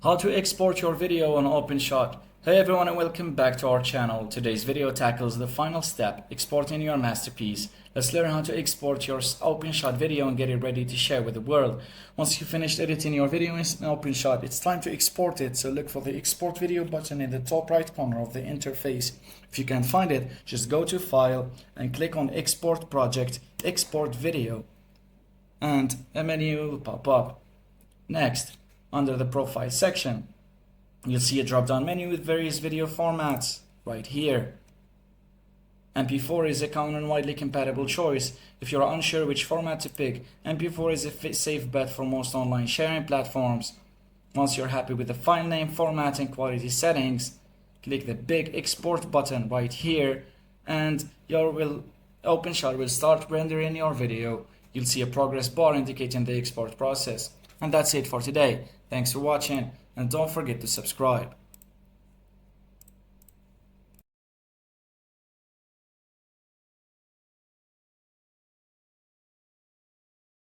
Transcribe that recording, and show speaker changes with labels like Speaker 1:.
Speaker 1: How to export your video on OpenShot. Hey everyone and welcome back to our channel. Today's video tackles the final step, exporting your masterpiece. Let's learn how to export your OpenShot video and get it ready to share with the world. Once you finished editing your video in OpenShot, it's time to export it. So look for the export video button in the top right corner of the interface. If you can't find it, just go to File and click on Export Project, Export Video, and a menu will pop up. Next, under the profile section, you'll see a drop-down menu with various video formats right here. MP4 is a common and widely compatible choice. If you're unsure which format to pick, MP4 is a safe bet for most online sharing platforms. Once you're happy with the file name, format, and quality settings, click the big export button right here and OpenShot will start rendering your video. You'll see a progress bar indicating the export process. And that's it for today. Thanks for watching and don't forget to subscribe.